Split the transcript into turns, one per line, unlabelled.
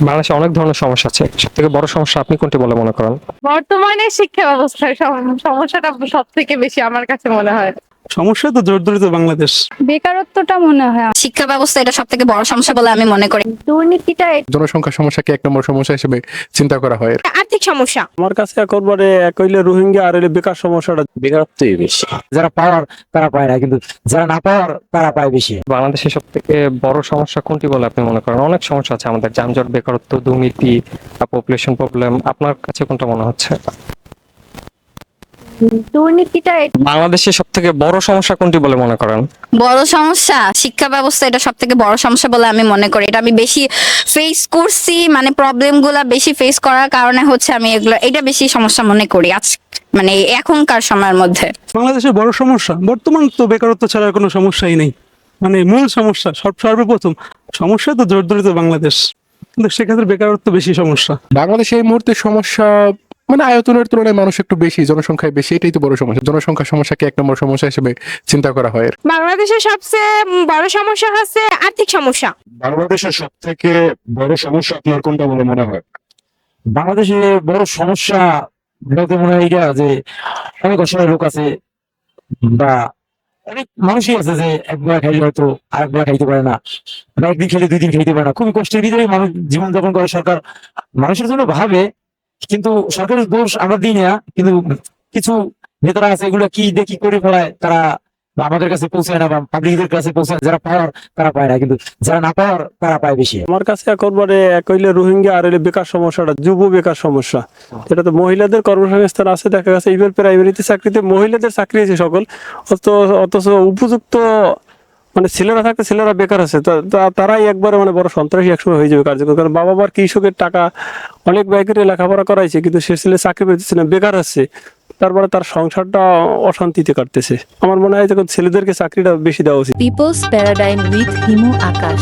বাংলাদেশে অনেক ধরনের সমস্যা আছে, সব থেকে বড় সমস্যা আপনি কোনটি বলে মনে করেন?
বর্তমানে শিক্ষা ব্যবস্থার সমস্যাটা সব থেকে বেশি আমার কাছে মনে হয়।
সমস্যা তো জর্জরিত বাংলাদেশ।
বেকারত্বটা মনে হয়,
শিক্ষা ব্যবস্থা এটা সব থেকে বড় সমস্যা বলে আমি মনে করি।
দুর্নীতিটা,
জনসংখ্যা সমস্যাকে এক নম্বর সমস্যা হিসেবে চিন্তা করা হয়।
আর্থিক সমস্যা।
আমার কাছে একবারে এক হইলে রোহিঙ্গা আর হইলে বেকার সমস্যাটা।
বেকারত্বই বেশি, যারা পাওয়ার তারা পায় না, কিন্তু যারা না পাওয়ার তারা পায় বেশি।
বাংলাদেশের সব থেকে বড় সমস্যা কোনটি বলে আপনি মনে করেন? অনেক সমস্যা আছে আমাদের, যানজট, বেকারত্ব, দুর্নীতি, পপুলেশন প্রবলেম। আপনার কাছে কোনটা মনে হচ্ছে?
দুর্নীতিটা,
বাংলাদেশের সব থেকে বড় সমস্যা কোনটি বলে মনে করেন?
বড় সমস্যা শিক্ষা ব্যবস্থা এটা সব থেকে বড় সমস্যা বলে আমি মনে করি। এটা আমি বেশি ফেস করছি, মানে প্রবলেম গুলা বেশি ফেস করার কারণে হচ্ছে আমি এটা বেশি সমস্যা মনে করি আজ, মানে এখনকার সময়ের মধ্যে।
বাংলাদেশের বড় সমস্যা বর্তমান তো বেকারত্ব ছাড়া কোনো সমস্যাই নেই। মানে মূল সমস্যা সর্বপ্রথম সমস্যা তো জর্জরিত বাংলাদেশ, কিন্তু সেক্ষেত্রে বেকারত্ব বেশি সমস্যা।
বাংলাদেশে এই মুহূর্তে সমস্যা মানে আয়তনের তুলনায় মানুষ একটু বেশি, জনসংখ্যায় বেশি, এটাই তো বড় সমস্যা। জনসংখ্যা সমস্যাকে এক নম্বর সমস্যা হিসেবে চিন্তা করা হয়।
বাংলাদেশের সবচেয়ে বড় সমস্যা হচ্ছে আর্থিক সমস্যা।
বাংলাদেশের সব থেকে বড় সমস্যা আপনার কোনটা বলে মনে হয়?
বাংলাদেশে বড় সমস্যা বলতে মনে হয় এটা যে অনেক অসহায় লোক আছে, বা অনেক মানুষই আছে যে একবার খাইলে হয়তো আরেকবার খাইতে পারে না, বা একদিন খেলে 2 দিন খাইতে পারে না। খুবই কষ্টের ভিতরে মানুষ জীবনযাপন করে। সরকার মানুষের জন্য ভাবে, কিন্তু সরকারের দোষ আমরা দিই না। কিন্তু কিছু নেতারা আছে, এগুলো কি দেখি করে ফেলায়, তারা আমাদের কাছে পৌঁছায় না বা পাবলিকের কাছে পৌঁছায়। যারা পাওয়ার তারা পায় না, কিন্তু যারা না পাওয়ার তারা পায় বেশি।
আমার কাছে একবারে এক হইলে রোহিঙ্গা আর হইলে বেকার সমস্যাটা, যুব বেকার সমস্যা। এটা তো মহিলাদের কর্মসংস্থান আছে, দেখা গেছে ইভেন প্রাইমারিতে চাকরিতে মহিলাদের চাকরি আছে সকল, অথচ উপযুক্ত মানে ছেলেরা থাকতে ছেলেরা বেকার আছে। তারাই একবারে মানে বড় সন্ত্রাসী একসময় হয়ে যাবে কার্যকর। কারণ বাবা মার কৃষকের টাকা অনেক ব্যয় করে লেখাপড়া করাইছে, কিন্তু সে ছেলে চাকরি পেতেছে না, বেকার আছে। তারপরে তার সংসারটা অশান্তিতে কাটতেছে। আমার মনে হয় যে ছেলেদেরকে চাকরিটা বেশি দেওয়া উচিত।
People's paradigm with Himu Akash.